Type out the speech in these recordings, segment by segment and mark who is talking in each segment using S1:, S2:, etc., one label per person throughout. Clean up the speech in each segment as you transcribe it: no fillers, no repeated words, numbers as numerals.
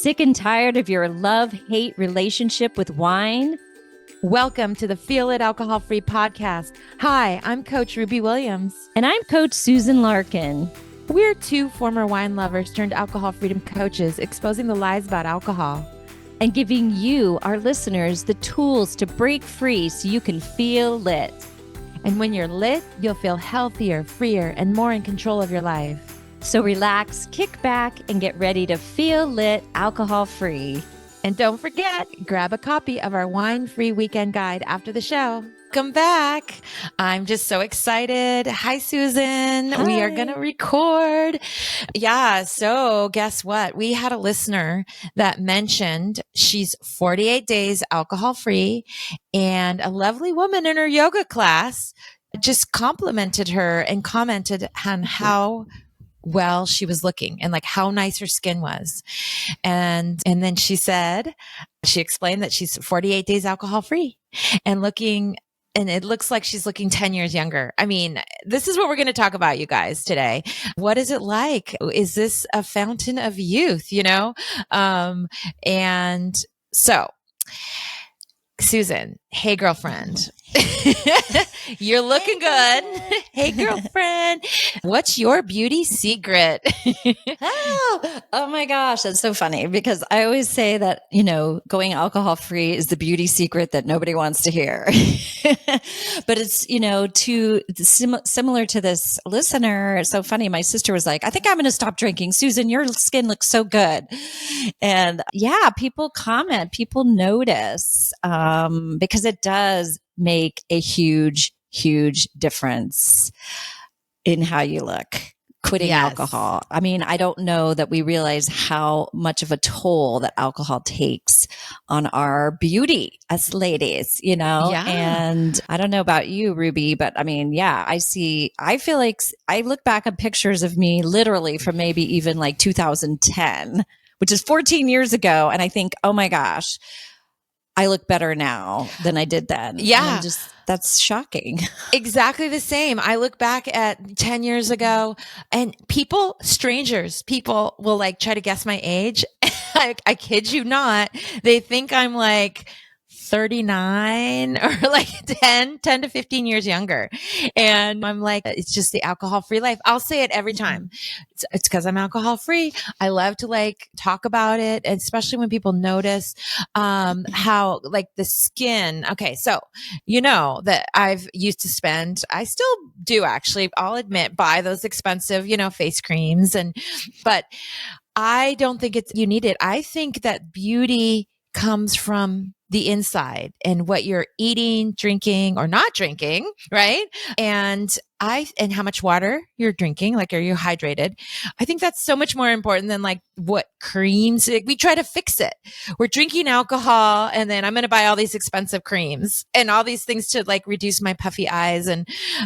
S1: Sick and tired of your love-hate relationship with wine?
S2: Welcome to the Feel It Alcohol-Free podcast. Hi, I'm Coach Ruby Williams.
S1: And I'm Coach Susan Larkin.
S2: We're two former wine lovers turned alcohol freedom coaches, exposing the lies about alcohol.
S1: And giving you, our listeners, the tools to break free so you can feel lit.
S2: And when you're lit, you'll feel healthier, freer, and more in control of your life.
S1: So relax, kick back, and get ready to feel lit alcohol-free.
S2: And don't forget, grab a copy of our wine-free weekend guide after the show. Welcome back. I'm just so excited. Hi, Susan.
S1: Hi.
S2: We are going to record. Yeah. So guess what? We had a listener that mentioned she's 48 days alcohol-free, and a lovely woman in her yoga class just complimented her and commented on how well she was looking and like how nice her skin was. And then she explained that she's 48 days alcohol free and it looks like she's looking 10 years younger. I mean, this is what we're going to talk about, you guys, today. What is it like? Is this a fountain of youth, and so Susan, hey, girlfriend. You're looking good. Hey, girlfriend. What's your beauty secret?
S1: Oh my gosh. That's so funny because I always say that, going alcohol free is the beauty secret that nobody wants to hear. But it's, similar to this listener. It's so funny. My sister was like, I think I'm going to stop drinking. Susan, your skin looks so good. And yeah, people comment, people notice, because it does make a huge, huge difference in how you look. Quitting alcohol. I mean, I don't know that we realize how much of a toll that alcohol takes on our beauty as ladies,
S2: Yeah.
S1: And I don't know about you, Ruby, but I mean, yeah, I feel like I look back at pictures of me literally from maybe even like 2010, which is 14 years ago. And I think, oh my gosh, I look better now than I did then.
S2: Yeah.
S1: That's shocking.
S2: Exactly the same. I look back at 10 years ago and strangers will like try to guess my age. I kid you not. They think I'm like 39 or like 10 to 15 years younger. And I'm like, it's just the alcohol free life. I'll say it every time. It's because I'm alcohol free. I love to like talk about it, especially when people notice, how like the skin. Okay. So, that I've used to spend, I still do actually, I'll admit, buy those expensive, face creams but I don't think you need it. I think that beauty comes from the inside and what you're eating, drinking, or not drinking, right? And how much water you're drinking, like, are you hydrated? I think that's so much more important than like what creams. We try to fix it. We're drinking alcohol and then I'm going to buy all these expensive creams and all these things to like reduce my puffy eyes.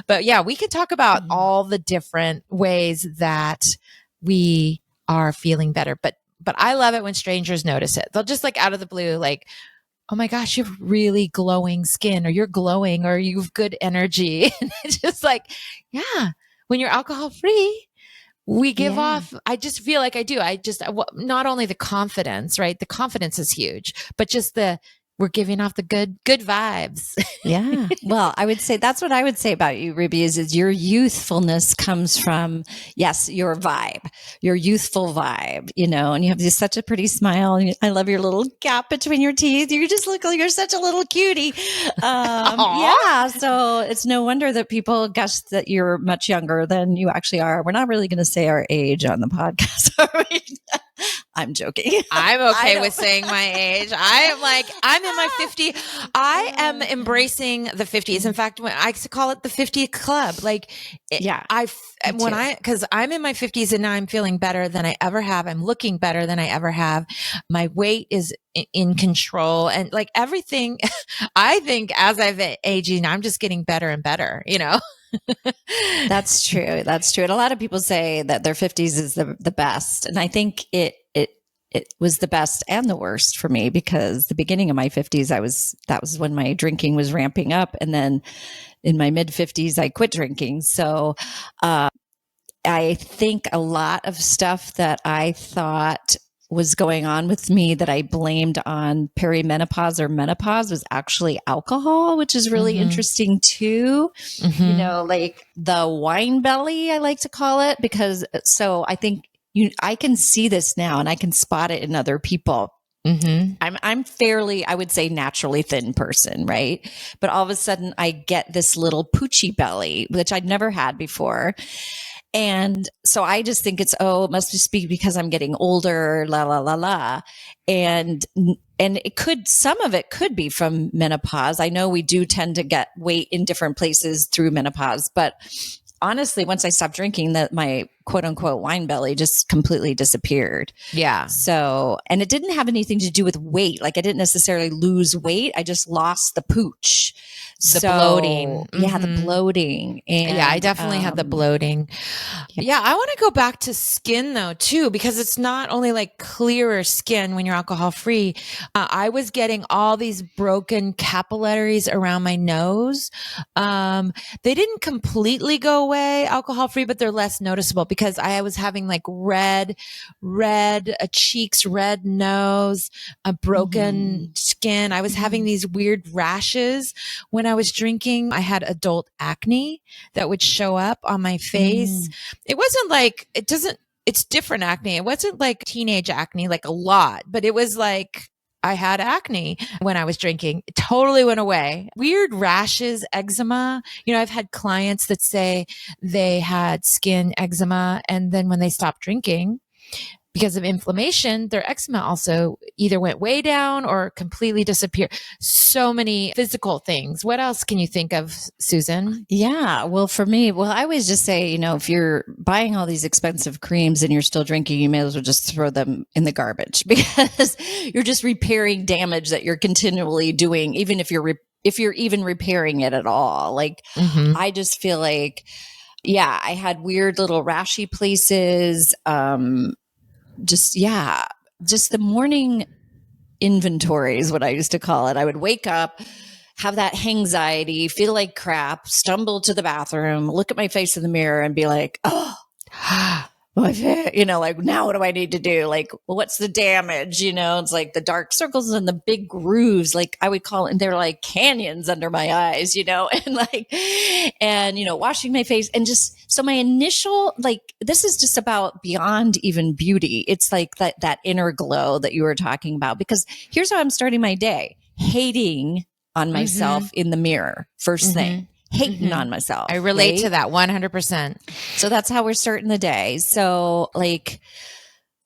S2: But yeah, we could talk about all the different ways that we are feeling better. But I love it when strangers notice it. They'll just like out of the blue, like, oh my gosh, you have really glowing skin, or you're glowing, or you have good energy. And it's just like, yeah, when you're alcohol free, we give off, I just feel like I do. Not only the confidence, right? The confidence is huge, but just we're giving off the good vibes.
S1: Yeah. Well, I would say that's what I would say about you, Ruby, is your youthfulness comes from, yes, your vibe, your youthful vibe, and you have just such a pretty smile. I love your little gap between your teeth. You just look like you're such a little cutie. Yeah. So it's no wonder that people guess that you're much younger than you actually are. We're not really going to say our age on the podcast, are we? I'm joking.
S2: I'm okay with saying my age. I'm in my 50s. I am embracing the 50s. In fact, when I call it the 50 club, like, because I'm in my 50s and now I'm feeling better than I ever have. I'm looking better than I ever have. My weight is in control and like everything. I think as I've aging, I'm just getting better and better,
S1: That's true. That's true. And a lot of people say that their 50s is the best. And I think it was the best and the worst for me because the beginning of my 50s, that was when my drinking was ramping up. And then in my mid 50s, I quit drinking. So, I think a lot of stuff that I thought was going on with me that I blamed on perimenopause or menopause was actually alcohol, which is really interesting too. You know, like the wine belly, I like to call it, because so I think I can see this now and I can spot it in other people. I'm fairly, I would say, naturally thin person, right? But all of a sudden I get this little poochy belly, which I'd never had before. And so I just think it must just be because I'm getting older, la, la, la, la. And some of it could be from menopause. I know we do tend to get weight in different places through menopause, but honestly, once I stopped drinking, that my quote unquote wine belly just completely disappeared.
S2: Yeah.
S1: So, and it didn't have anything to do with weight. Like I didn't necessarily lose weight. I just lost the pooch.
S2: The bloating.
S1: Yeah, the bloating. And,
S2: yeah, I definitely had the bloating. Yeah, I want to go back to skin though, too, because it's not only like clearer skin when you're alcohol free. I was getting all these broken capillaries around my nose. They didn't completely go away alcohol free, but they're less noticeable because I was having like red cheeks, red nose, a broken skin. I was having these weird rashes when I was drinking. I had adult acne that would show up on my face. It wasn't like, it's different acne. It wasn't like teenage acne, like a lot, but it was like, I had acne when I was drinking. It totally went away. Weird rashes, eczema. You know, I've had clients that say they had skin eczema, and then when they stopped drinking because of inflammation, their eczema also either went way down or completely disappeared. So many physical things. What else can you think of, Susan?
S1: Yeah. Well, for me, I always just say, you know, if you're buying all these expensive creams and you're still drinking, you may as well just throw them in the garbage because you're just repairing damage that you're continually doing, even if you're even repairing it at all. Like, I just feel like, yeah, I had weird little rashy places. Just the morning inventory is what I used to call it. I would wake up, have that anxiety, feel like crap, stumble to the bathroom, look at my face in the mirror and be like, oh, you know, like, now what do I need to do? Like, well, what's the damage? You know, it's like the dark circles and the big grooves, like I would call it, and they're like canyons under my eyes, you know, and, you know, washing my face and just, so my initial, like, this is just about beyond even beauty. It's like that inner glow that you were talking about, because here's how I'm starting my day: hating on myself in the mirror first thing. Hating on myself.
S2: I relate to that 100%.
S1: So that's how we're starting the day. So like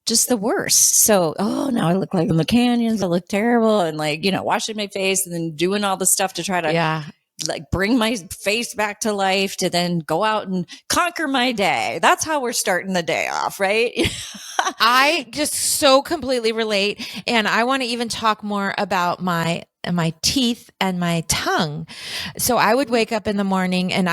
S1: just the worst. So, now I look like in the canyons. I look terrible. And like, you know, washing my face and then doing all the stuff to try to like bring my face back to life to then go out and conquer my day. That's how we're starting the day off, right?
S2: I just so completely relate. And I want to even talk more about my teeth and my tongue. So I would wake up in the morning and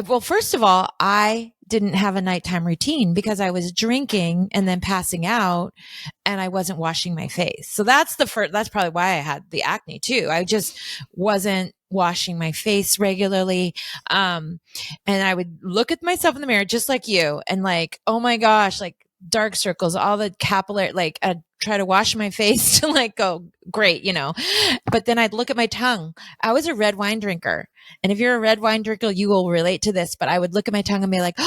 S2: well, first of all, I didn't have a nighttime routine because I was drinking and then passing out and I wasn't washing my face. So that's probably why I had the acne too. I just wasn't washing my face regularly. And I would look at myself in the mirror just like you and like, oh my gosh, like dark circles, all the capillary, like I'd try to wash my face to like go great, you know, but then I'd look at my tongue. I was a red wine drinker. And if you're a red wine drinker, you will relate to this, but I would look at my tongue and be like,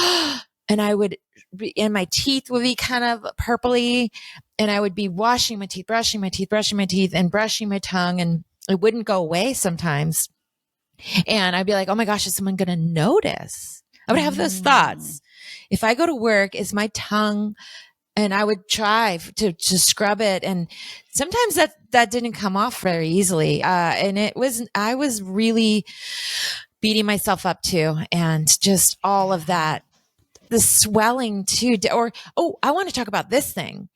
S2: and my teeth would be kind of purpley and I would be washing my teeth, brushing my teeth and brushing my tongue. And it wouldn't go away sometimes. And I'd be like, oh my gosh, is someone going to notice? I would have those thoughts. If I go to work, is my tongue, and I would try to scrub it. And sometimes that didn't come off very easily. And I was really beating myself up too. And just all of that, the swelling too. I want to talk about this thing.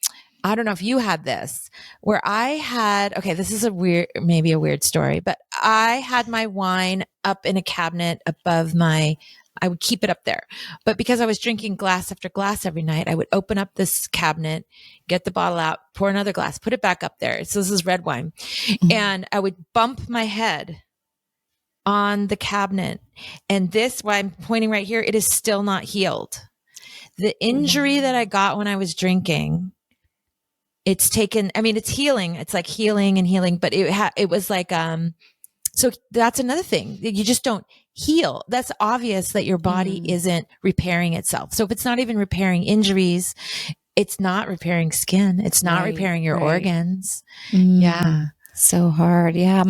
S2: I don't know if you had this where this is maybe a weird story, but I had my wine up in a cabinet above I would keep it up there. But because I was drinking glass after glass every night, I would open up this cabinet, get the bottle out, pour another glass, put it back up there. So this is red wine. And I would bump my head on the cabinet. And why I'm pointing right here, it is still not healed. The injury that I got when I was drinking it's taken, I mean, it's healing. It's like healing and healing, but it was like, so that's another thing. You just don't heal. That's obvious that your body isn't repairing itself. So if it's not even repairing injuries, it's not repairing skin. It's not repairing your organs. Yeah.
S1: So hard. Yeah.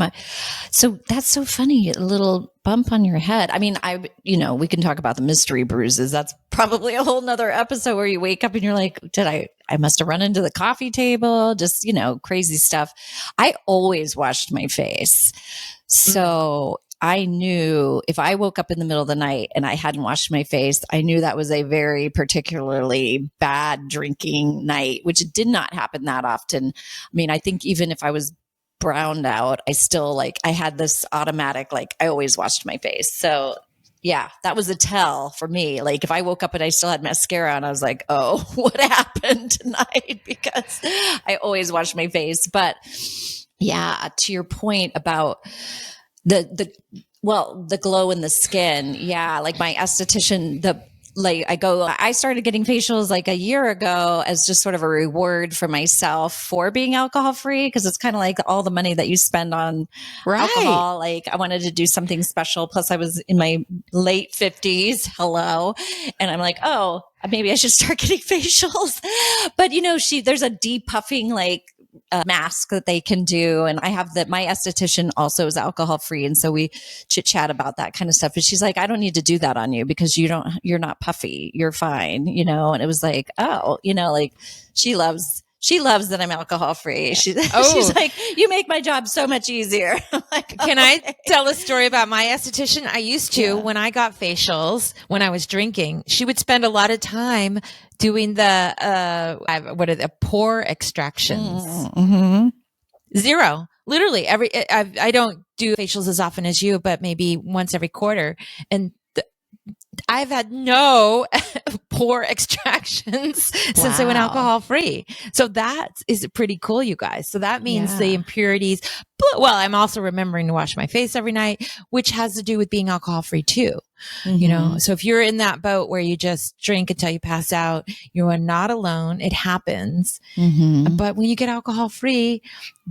S1: So that's so funny. A little bump on your head. I mean, we can talk about the mystery bruises. That's probably a whole nother episode where you wake up and you're like, I must have run into the coffee table, just, crazy stuff. I always washed my face. So I knew if I woke up in the middle of the night and I hadn't washed my face, I knew that was a very particularly bad drinking night, which did not happen that often. I mean, I think even if I was browned out, I still I had this automatic, I always washed my face. So yeah, that was a tell for me. Like if I woke up and I still had mascara on, I was like, oh, what happened tonight? Because I always wash my face. But yeah, to your point about the glow in the skin. Yeah. Like my esthetician, I started getting facials like a year ago as just sort of a reward for myself for being alcohol free. Cause it's kind of like all the money that you spend on alcohol. Like I wanted to do something special. Plus I was in my late 50s. Hello. And I'm like, oh, maybe I should start getting facials. But there's a depuffing mask that they can do. And I have my esthetician also is alcohol free. And so we chit chat about that kind of stuff. And she's like, I don't need to do that on you because you're not puffy. You're fine, and it was like, oh, she loves that I'm alcohol free. She's like, you make my job so much easier. Like,
S2: can I tell a story about my esthetician? I used to, when I got facials, when I was drinking, she would spend a lot of time doing the pore extractions.
S1: Mm-hmm.
S2: Zero. Literally I don't do facials as often as you, but maybe once every quarter. And I've had no pore extractions since I went alcohol free. So that is pretty cool, you guys. So that means the impurities. Well, I'm also remembering to wash my face every night, which has to do with being alcohol free too. So if you're in that boat where you just drink until you pass out, you are not alone. It happens. But when you get alcohol free,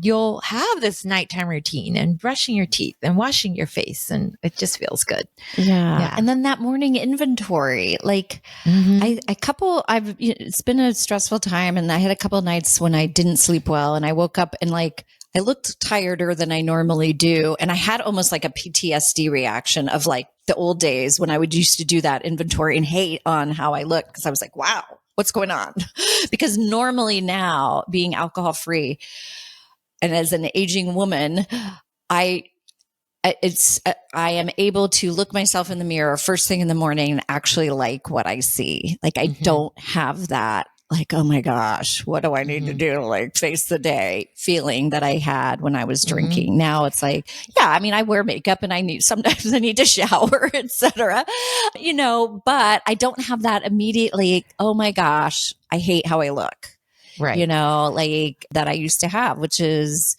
S2: you'll have this nighttime routine and brushing your teeth and washing your face. And it just feels good.
S1: Yeah. And then that morning inventory, it's been a stressful time and I had a couple of nights when I didn't sleep well and I woke up and I looked tireder than I normally do. And I had almost like a PTSD reaction of the old days when I would used to do that inventory and hate on how I looked. Cause I was like, wow, what's going on? Because normally now being alcohol free and as an aging woman, I am able to look myself in the mirror first thing in the morning and actually like what I see. I don't have that oh my gosh, what do I need to do to face the day feeling that I had when I was drinking. Now it's I wear makeup and sometimes I need to shower, etc. But I don't have that immediately. Oh my gosh, I hate how I look.
S2: Right.
S1: That I used to have, which is,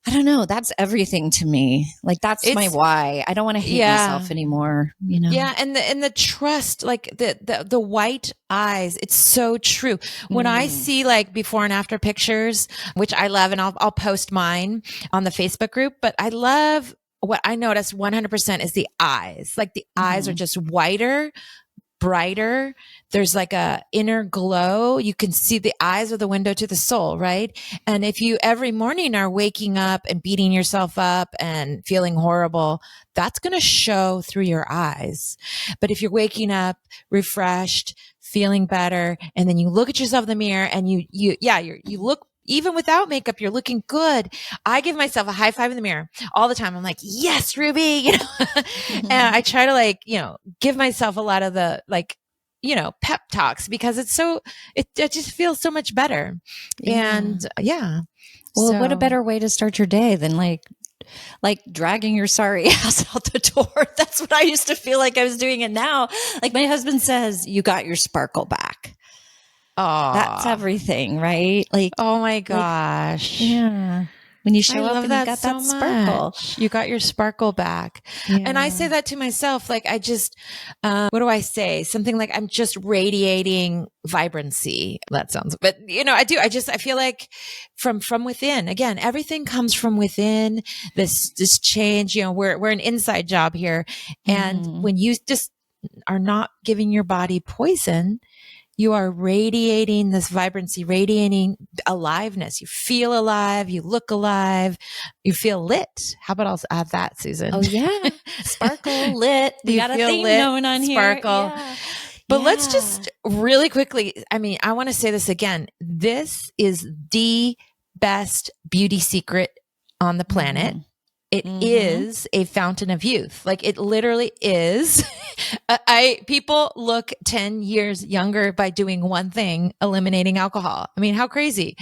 S1: I don't know. That's everything to me. That's my why. I don't want to hate myself anymore.
S2: Yeah. And the trust, the white eyes. It's so true. When I see before and after pictures, which I love, and I'll post mine on the Facebook group, but I love what I notice 100% is the eyes. The eyes are just whiter, brighter. There's a inner glow. You can see the eyes are the window to the soul, right? And if you every morning are waking up and beating yourself up and feeling horrible, that's going to show through your eyes. But if you're waking up refreshed, feeling better, and then you look at yourself in the mirror and you look, even without makeup, you're looking good. I give myself a high five in the mirror all the time. I'm like, yes, Ruby, and I try to give myself a lot of the pep talks because it just feels so much better. And
S1: well, what a better way to start your day than dragging your sorry ass out the door. That's what I used to feel like I was doing. And now, my husband says, you got your sparkle back. Oh, that's everything, right?
S2: Oh my gosh.
S1: Yeah. when you
S2: I
S1: show up
S2: love
S1: and you
S2: that
S1: got
S2: so
S1: that sparkle.
S2: much. You got your sparkle back.
S1: Yeah.
S2: And I say that to myself. Like I just, what do I say? Something like I'm just radiating vibrancy. That sounds, but I do. I feel like from within, again, everything comes from within. This change, we're an inside job here. And when you just are not giving your body poison, you are radiating this vibrancy, radiating aliveness. You feel alive. You look alive. You feel lit. How about I'll add that, Susan?
S1: Oh yeah. Sparkle, lit. We got a theme
S2: lit,
S1: going on
S2: sparkle.
S1: here. Yeah.
S2: But let's just really quickly, I want to say this again. This is the best beauty secret on the planet. It is a fountain of youth. Like it literally is. People look 10 years younger by doing one thing, eliminating alcohol. I mean, how crazy.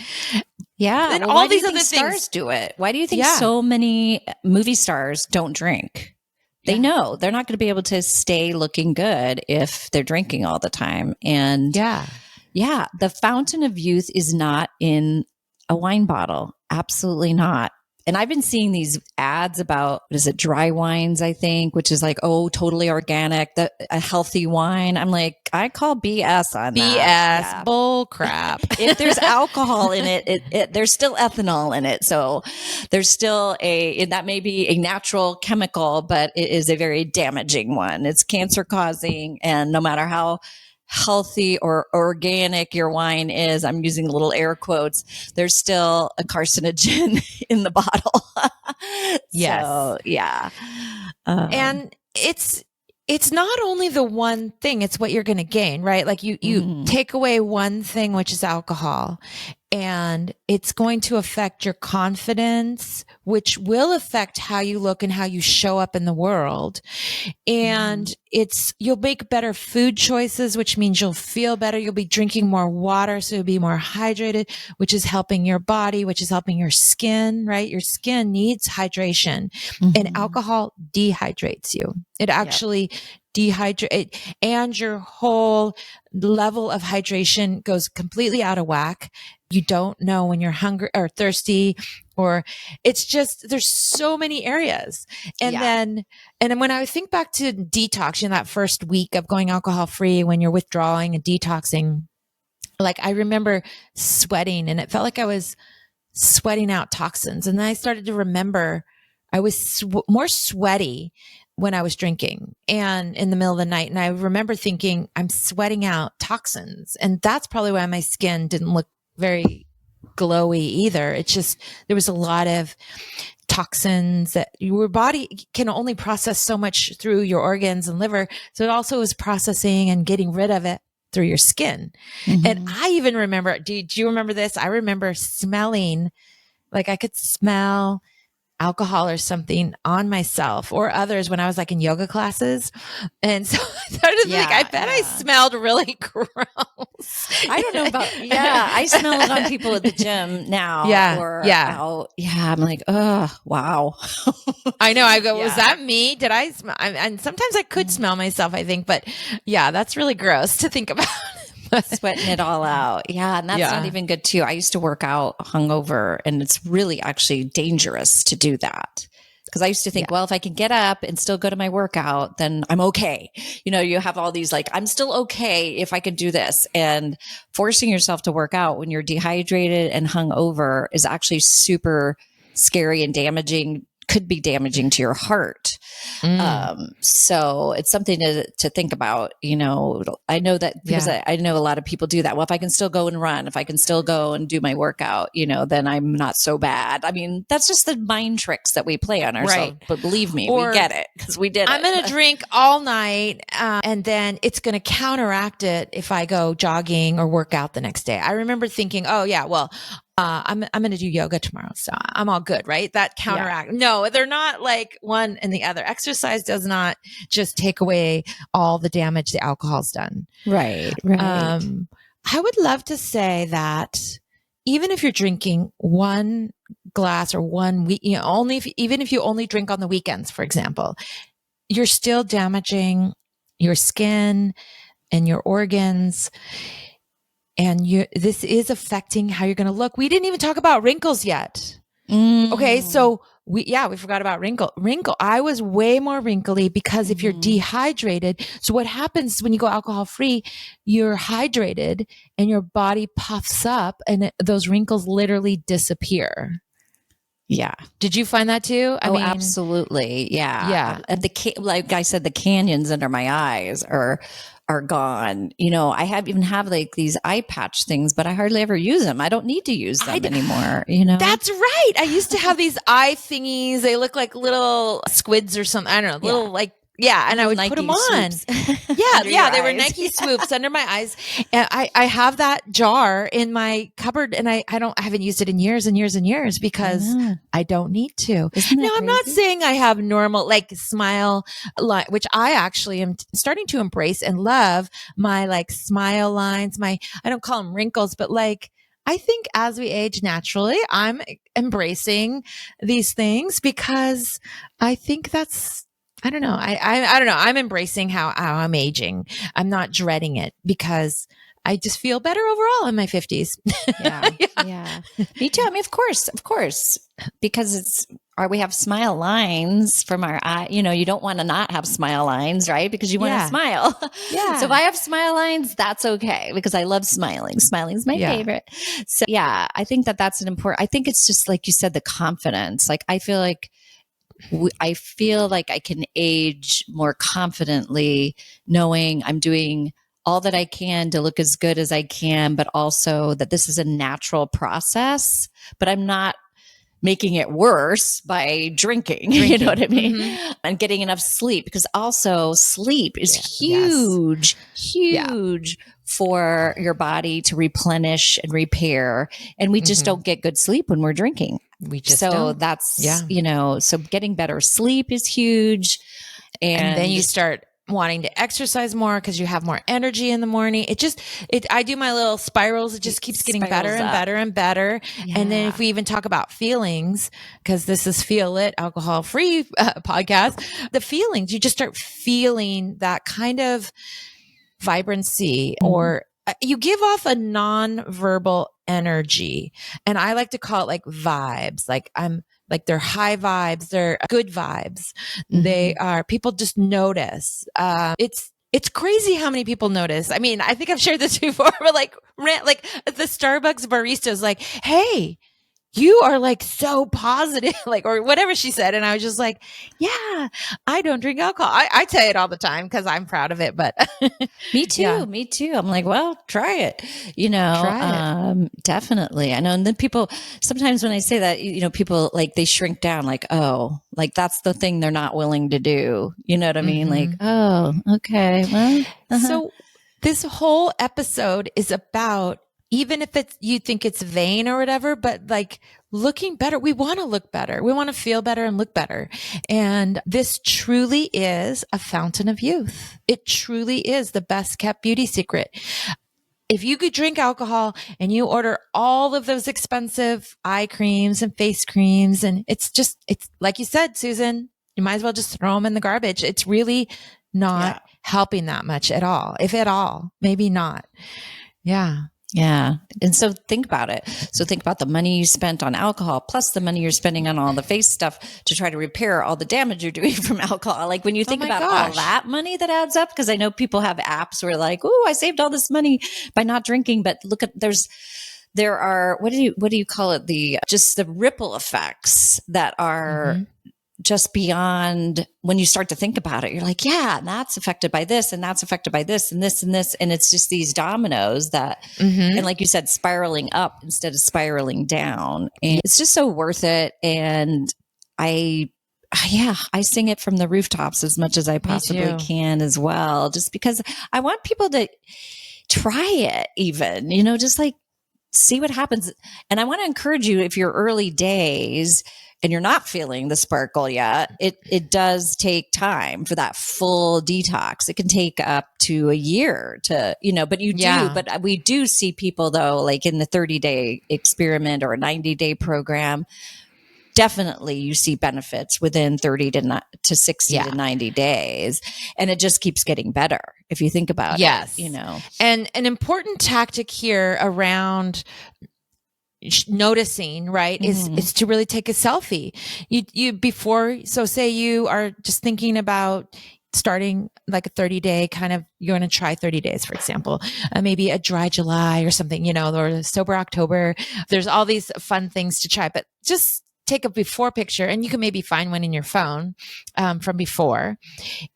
S1: Yeah.
S2: And
S1: all these
S2: other
S1: stars
S2: things
S1: do it. Why do you think so many movie stars don't drink? They know they're not going to be able to stay looking good if they're drinking all the time. And the fountain of youth is not in a wine bottle. Absolutely not. And I've been seeing these ads about, dry wines, I think, which is like, oh, totally organic, a healthy wine. I'm like, I call BS on that.
S2: BS, bull crap.
S1: If there's alcohol in it, there's still ethanol in it. So there's still that may be a natural chemical, but it is a very damaging one. It's cancer causing. And no matter how healthy or organic your wine is, I'm using little air quotes, there's still a carcinogen in the bottle.
S2: Yes.
S1: So, yeah.
S2: And it's not only the one thing, it's what you're going to gain, right? Like you take away one thing, which is alcohol, and it's going to affect your confidence, which will affect how you look and how you show up in the world. And you'll make better food choices, which means you'll feel better. You'll be drinking more water. So you'll be more hydrated, which is helping your body, which is helping your skin, right? Your skin needs hydration and alcohol dehydrates you. It actually dehydrate, and your whole level of hydration goes completely out of whack. You don't know when you're hungry or thirsty, or it's just, there's so many areas. And then when I think back to detox, that first week of going alcohol free, when you're withdrawing and detoxing, like I remember sweating, and it felt like I was sweating out toxins. And then I started to remember I was more sweaty when I was drinking and in the middle of the night. And I remember thinking, I'm sweating out toxins. And that's probably why my skin didn't look very glowy either. It's just, there was a lot of toxins that your body can only process so much through your organs and liver. So it also is processing and getting rid of it through your skin. And I even remember, do you remember this? I remember smelling, like I could smell alcohol or something on myself or others when I was like in yoga classes. And so I started to think, I bet I smelled really gross.
S1: I don't know about, I smell it on people at the gym now. Out. Yeah. I'm like, oh, wow.
S2: I know. I go, was that me? Did I smell? And sometimes I could smell myself, I think, but that's really gross to think about.
S1: Sweating it all out. Yeah. And that's not even good too. I used to work out hungover, and it's really actually dangerous to do that. Because I used to think, well, if I can get up and still go to my workout, then I'm okay. You have all these like, I'm still okay if I could do this. And forcing yourself to work out when you're dehydrated and hungover is actually super scary and damaging, could be damaging to your heart. So it's something to think about. I know that because I know a lot of people do that. Well, if I can still go and run, if I can still go and do my workout, then I'm not so bad. I mean, that's just the mind tricks that we play on ourselves. Right. But believe me, we get it because we did it.
S2: I'm going to drink all night, and then it's going to counteract it if I go jogging or work out the next day. I remember thinking, I'm going to do yoga tomorrow, so I'm all good, right? That counteract. No, they're not like one and the other. Exercise does not just take away all the damage the alcohol's done.
S1: Right.
S2: I would love to say that even if you're drinking one glass or 1 week, even if you only drink on the weekends, for example, you're still damaging your skin and your organs. And this is affecting how you're going to look. We didn't even talk about wrinkles yet. Okay,
S1: Mm.
S2: so we forgot about wrinkle. I was way more wrinkly because if you're dehydrated, so what happens when you go alcohol free, you're hydrated and your body puffs up and those wrinkles literally disappear.
S1: Yeah.
S2: Did you find that too? I
S1: Oh,
S2: mean,
S1: absolutely. Yeah.
S2: yeah.
S1: Like I said, the canyons under my eyes are gone. I even have like these eye patch things, but I hardly ever use them. I don't need to use them anymore.
S2: That's right. I used to have these eye thingies. They look like little squids or something. I don't know, little like, yeah. And I would
S1: Nike
S2: put them on.
S1: Yeah.
S2: They were Nike swoops under my eyes. And I have that jar in my cupboard and I haven't used it in years and years and years because I don't need to. Now, I'm not saying I have normal, like smile, which I actually am starting to embrace and love my like smile lines. I don't call them wrinkles, but like, I think as we age naturally, I'm embracing these things because I think I don't know. I don't know. I'm embracing how I'm aging. I'm not dreading it because I just feel better overall in my 50s.
S1: Yeah. Me too. I mean, of course, because we have smile lines from our eye. You don't want to not have smile lines, right? Because you want to smile.
S2: Yeah.
S1: So if I have smile lines, that's okay because I love smiling. Smiling is my favorite. So yeah, I think that's an important, I think it's just like you said, the confidence. Like I feel like I can age more confidently knowing I'm doing all that I can to look as good as I can, but also that this is a natural process, but I'm not making it worse by drinking. You know what I mean? And getting enough sleep because also sleep is huge for your body to replenish and repair. And we just don't get good sleep when we're drinking.
S2: We just
S1: so
S2: don't.
S1: That's, so getting better sleep is huge.
S2: And then you start wanting to exercise more because you have more energy in the morning. I do my little spirals. It just keeps getting better and better and better. Yeah. And then if we even talk about feelings, because this is Feel It, alcohol free podcast, the feelings, you just start feeling that kind of vibrancy or you give off a nonverbal energy. And I like to call it like vibes. Like they're high vibes, they're good vibes. They are, people just notice. It's crazy how many people notice. I mean, I think I've shared this before, but like the Starbucks barista is like, hey, you are like so positive, like, or whatever she said. And I was just like, yeah, I don't drink alcohol. I say it all the time because I'm proud of it, but
S1: me too. I'm like, well, try it, definitely. I know. And then sometimes when I say that, people like, they shrink down like, oh, like that's the thing they're not willing to do. You know what I mean? Like, oh, okay. Well,
S2: so this whole episode is about, even if you think it's vain or whatever, but like looking better, we want to look better. We want to feel better and look better. And this truly is a fountain of youth. It truly is the best kept beauty secret. If you could drink alcohol and you order all of those expensive eye creams and face creams, and it's like you said, Susan, you might as well just throw them in the garbage. It's really not helping that much at all. If at all, maybe not. Yeah.
S1: Yeah. And so think about it. So think about the money you spent on alcohol plus the money you're spending on all the face stuff to try to repair all the damage you're doing from alcohol. Like when you think about all that money that adds up, because I know people have apps where like, oh, I saved all this money by not drinking. But look at, there are, what do you call it? Just the ripple effects that are just beyond when you start to think about it. You're like, yeah, and that's affected by this and that's affected by this and this and this. And it's just these dominoes that, and like you said, spiraling up instead of spiraling down. And it's just so worth it. And I sing it from the rooftops as much as I possibly can as well, just because I want people to try it even, just like see what happens. And I want to encourage you, if you're early days and you're not feeling the sparkle yet, it does take time for that full detox. It can take up to a year to, but but we do see people though, like in the 30-day experiment or a 90-day program, definitely you see benefits within 30 to 60 to 90 days. And it just keeps getting better if you think about it.
S2: And an important tactic here around noticing, right, is to really take a selfie. So say you are just thinking about starting like a 30-day kind of, you're going to try 30 days, for example, maybe a dry July or something, or a sober October. There's all these fun things to try, but just take a before picture, and you can maybe find one in your phone from before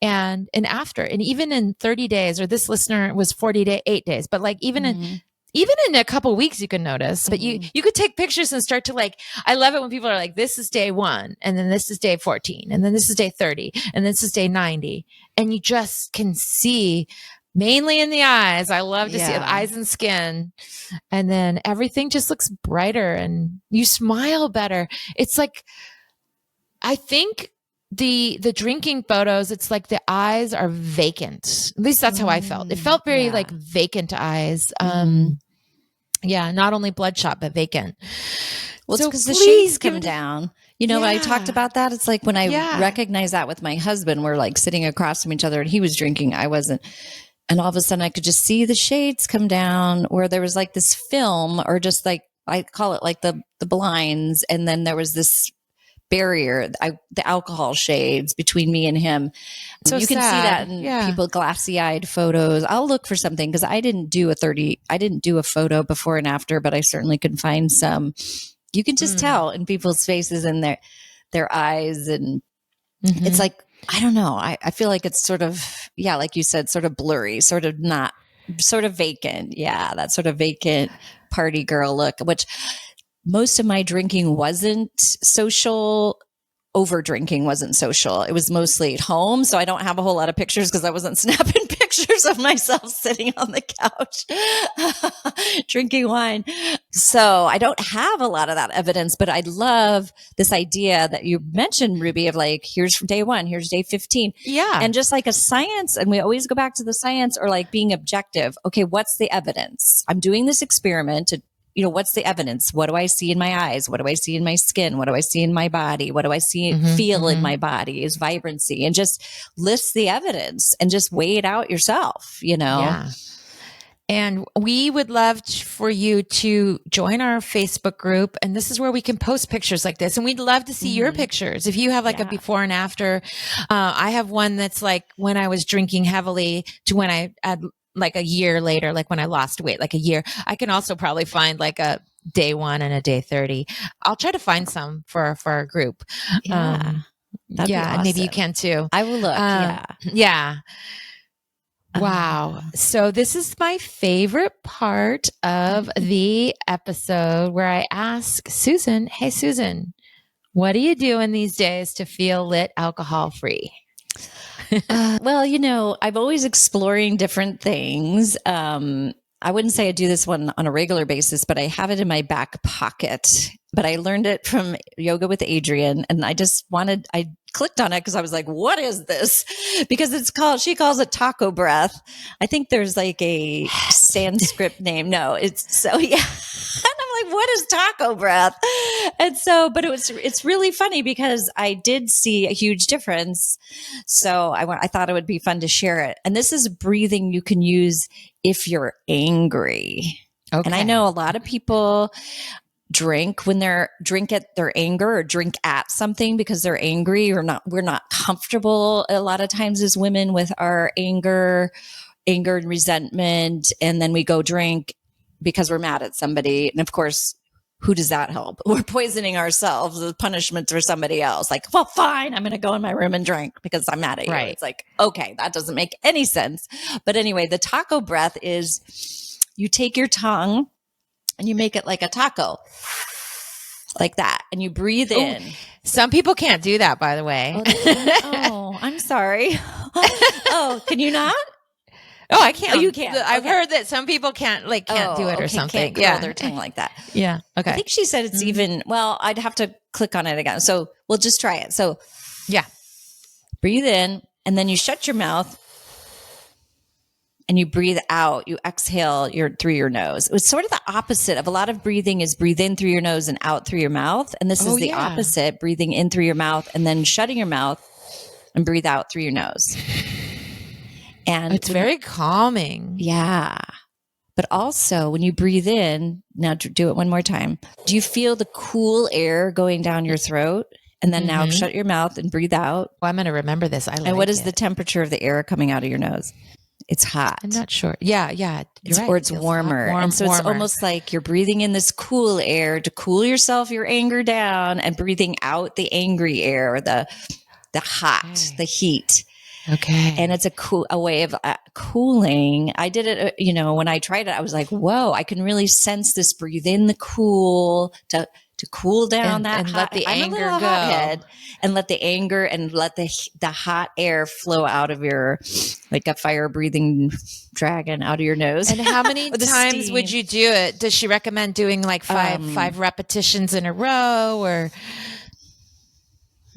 S2: and after. And even in 30 days, or this listener was 8 days, but like even in a couple weeks, you can notice, but you could take pictures and start to like, I love it when people are like, this is day 1, and then this is day 14, and then this is day 30, and this is day 90. And you just can see, mainly in the eyes. I love to see the eyes and skin. And then everything just looks brighter and you smile better. It's like, I think the drinking photos, it's like the eyes are vacant. At least that's how I felt. It felt very like vacant eyes. Yeah, not only bloodshot, but vacant.
S1: Well, it's because the shades come down. When I talked about that, it's like when I recognized that with my husband, we're like sitting across from each other and he was drinking, I wasn't. And all of a sudden I could just see the shades come down, where there was like this film, or just like, I call it like the blinds. And then there was this barrier, the alcohol shades between me and him. So you can see that in people glassy-eyed photos. I'll look for something, because I didn't do a photo before and after, but I certainly could find some. You can just tell in people's faces and their eyes. And it's like, I don't know. I feel like it's sort of, like you said, sort of blurry, sort of vacant. Yeah. That sort of vacant party girl look, which most of my drinking wasn't social. Over drinking wasn't social. It was mostly at home. So I don't have a whole lot of pictures, because I wasn't snapping pictures of myself sitting on the couch drinking wine. So I don't have a lot of that evidence, but I love this idea that you mentioned, Ruby, of like, here's day 1, here's day 15.
S2: Yeah.
S1: And just like a science, and we always go back to the science, or like being objective. Okay, what's the evidence? I'm doing this experiment to, what's the evidence? What do I see in my eyes? What do I see in my skin? What do I see in my body? What do I see, feel in my body is vibrancy, and just list the evidence and just weigh it out yourself,
S2: Yeah. And we would love for you to join our Facebook group. And this is where we can post pictures like this. And we'd love to see your pictures. If you have like a before and after, I have one that's like when I was drinking heavily to when I had like a year later, like when I lost weight, like a year. I can also probably find like a day 1 and a day 30. I'll try to find some for our group.
S1: That'd be awesome.
S2: Maybe you can too.
S1: I will look.
S2: Yeah. Wow. So this is my favorite part of the episode, where I ask Susan, hey, Susan, what are you doing these days to feel lit alcohol free?
S1: Well, I'm always exploring different things. I wouldn't say I do this one on a regular basis, but I have it in my back pocket. But I learned it from Yoga with Adrienne, and I clicked on it because I was like, what is this? Because she calls it taco breath. I think there's like a Sanskrit name. No, it's so, yeah. And I'm like, what is taco breath? And so, but it's really funny, because I did see a huge difference. So I thought it would be fun to share it. And this is breathing you can use if you're angry. Okay. And I know a lot of people drink at their anger, or drink at something because they're angry, or not. We're not comfortable a lot of times as women with our anger and resentment. And then we go drink because we're mad at somebody. And of course, who does that help? We're poisoning ourselves as punishment for somebody else. Like, well, fine, I'm going to go in my room and drink because I'm mad at you. Right. It's like, okay, that doesn't make any sense. But anyway, the taco breath is you take your tongue and you make it like a taco, like that. And you breathe in.
S2: Some people can't do that, by the way.
S1: Oh, I'm sorry. Oh, can you not?
S2: Oh, I can't.
S1: Oh, you can't.
S2: I've heard that some people can't do it or something.
S1: Can't curl their tongue like that.
S2: Yeah. Okay.
S1: I think she said it's even, well, I'd have to click on it again. So we'll just try it. So
S2: yeah,
S1: breathe in, and then you shut your mouth and you breathe out. You exhale through your nose. It was sort of the opposite of a lot of breathing is breathe in through your nose and out through your mouth. And this is the opposite, breathing in through your mouth and then shutting your mouth and breathe out through your nose. And
S2: it's very calming.
S1: Yeah. But also when you breathe in, now do it one more time. Do you feel the cool air going down your throat? And then now shut your mouth and breathe out.
S2: Well, I'm going to remember this.
S1: And what is the temperature of the air coming out of your nose? It's hot.
S2: I'm not sure. Yeah. You're right.
S1: Or it's warmer. And so it's almost like you're breathing in this cool air to cool yourself, your anger down, and breathing out the angry air, the hot, the heat.
S2: Okay.
S1: And it's a way of cooling. I did it, when I tried it, I was like, whoa, I can really sense this. Breathe in the cool to cool down and
S2: let the anger go.
S1: Hothead, and let the anger and let the hot air flow out of your, like a fire breathing dragon out of your nose.
S2: And how many times steam. Would you do it? Does she recommend doing like five repetitions in a row, or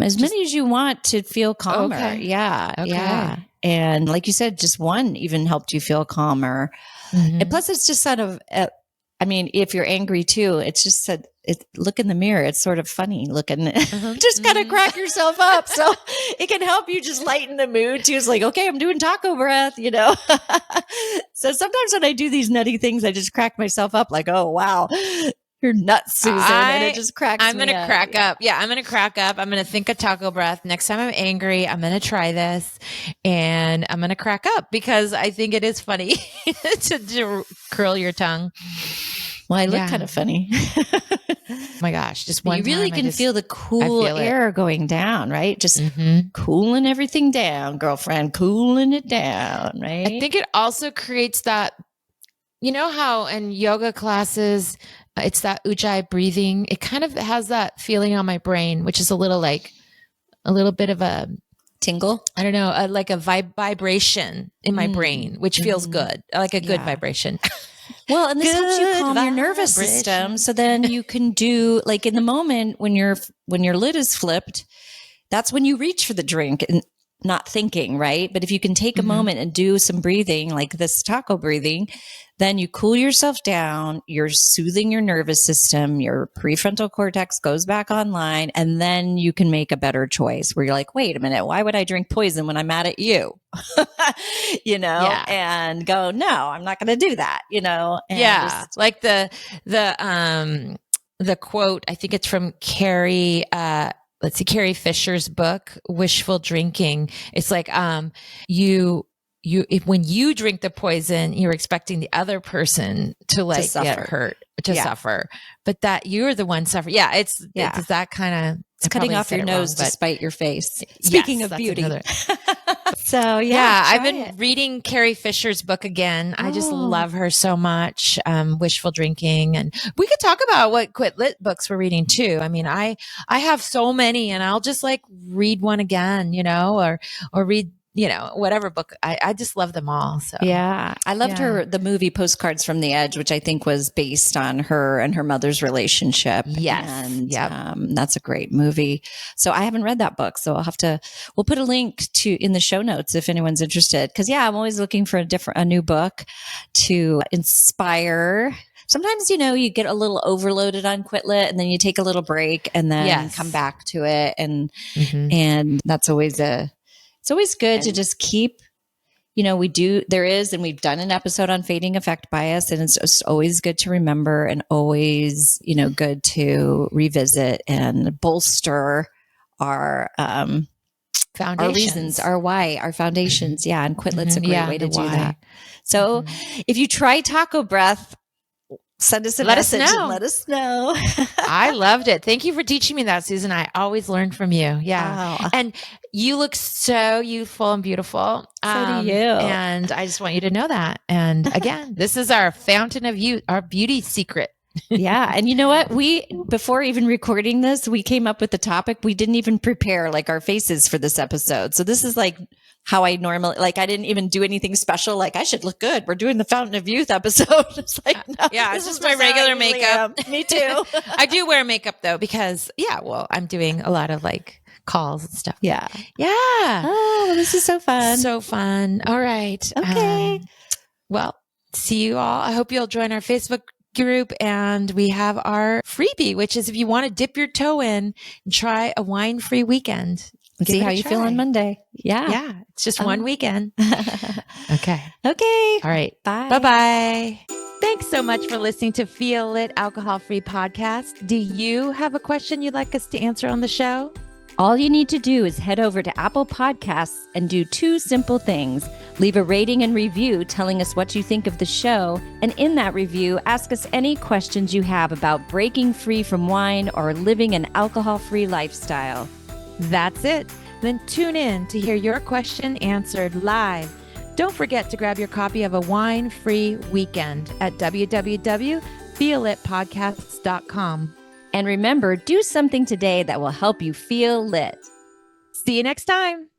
S1: as many as you want to feel calmer?
S2: Okay.
S1: Yeah. And like you said, just one even helped you feel calmer. And plus it's just sort of, if you're angry too, it's just look in the mirror. It's sort of funny looking. Just kind of crack yourself up. So it can help you just lighten the mood too. It's like, okay, I'm doing taco breath, So sometimes when I do these nutty things, I just crack myself up like, oh, wow, you're nuts, Susan. And it just cracks
S2: I'm going to crack up. Yeah, I'm going to crack up. I'm going to think of taco breath. Next time I'm angry, I'm going to try this and I'm going to crack up because I think it is funny to curl your tongue.
S1: Well, I look kind of funny.
S2: Oh my gosh. Just one
S1: You really can feel the cool air going down, right? Just cooling everything down, girlfriend, cooling it down, right?
S2: I think it also creates that, how in yoga classes, it's that ujjayi breathing. It kind of has that feeling on my brain, which is a little bit of a
S1: tingle.
S2: I don't know, like a vibration in my brain, which feels good, like a good vibration.
S1: Well, and this helps you calm your nervous system. So then you can do, like, in the moment when your lid is flipped, that's when you reach for the drink and not thinking, right? But if you can take a moment and do some breathing, like this taco breathing, then you cool yourself down, you're soothing your nervous system, your prefrontal cortex goes back online, and then you can make a better choice where you're like, wait a minute, why would I drink poison when I'm mad at you? And go, no, I'm not going to do that, And
S2: like the quote, I think it's from Carrie, Carrie Fisher's book, Wishful Drinking. It's like, if when you drink the poison, you're expecting the other person to get hurt, to suffer, but that you're the one suffering. Yeah. It's that kind of,
S1: it's cutting off your nose to spite your face. Speaking of beauty. So
S2: I've been reading Carrie Fisher's book again. I just love her so much. Wishful Drinking. And we could talk about what Quit Lit books we're reading too. I mean, I have so many and I'll just read one again, or read, whatever book. I just love them all. So
S1: yeah, I loved the movie Postcards from the Edge, which I think was based on her and her mother's relationship.
S2: Yes.
S1: And that's a great movie. So I haven't read that book. So we'll put a link in the show notes if anyone's interested. Cause I'm always looking for a new book to inspire. Sometimes, you get a little overloaded on Quit Lit and then you take a little break and then come back to it. And that's always it's always good to just keep, we've done an episode on fading effect bias, and it's just always good to remember and always, good to revisit and bolster our
S2: foundations,
S1: our reasons, our why, our foundations. Yeah. And Quit Lit's a great way to do that. So if you try taco breath, send us a message and let us know.
S2: I loved it. Thank you for teaching me that, Susan. I always learn from you. Yeah.
S1: Wow.
S2: And you look so youthful and beautiful.
S1: So do you.
S2: And I just want you to know that. And again, this is our fountain of youth, our beauty secret.
S1: Yeah. And you know what? Before even recording this, we came up with the topic. We didn't even prepare our faces for this episode. So this is how I normally, I didn't even do anything special. I should look good. We're doing the Fountain of Youth episode. It's no,
S2: it's just my regular makeup.
S1: Me too.
S2: I do wear makeup though, because I'm doing a lot of calls and stuff.
S1: Yeah.
S2: Yeah.
S1: Oh, this is so fun.
S2: So fun. All right.
S1: Okay.
S2: Well, see you all. I hope you'll join our Facebook group, and we have our freebie, which is if you want to dip your toe in and try a wine-free weekend.
S1: See how you feel on Monday. Yeah.
S2: Yeah. It's just one weekend. Okay.
S1: Okay.
S2: All right.
S1: Bye.
S2: Bye-bye. Thanks so much for listening to Feel Lit Alcohol Free Podcast. Do you have a question you'd like us to answer on the show?
S1: All you need to do is head over to Apple Podcasts and do two simple things. Leave a rating and review telling us what you think of the show. And in that review, ask us any questions you have about breaking free from wine or living an alcohol-free lifestyle.
S2: That's it. Then tune in to hear your question answered live. Don't forget to grab your copy of A Wine-Free Weekend at www.feelitpodcasts.com.
S1: And remember, do something today that will help you feel lit.
S2: See you next time.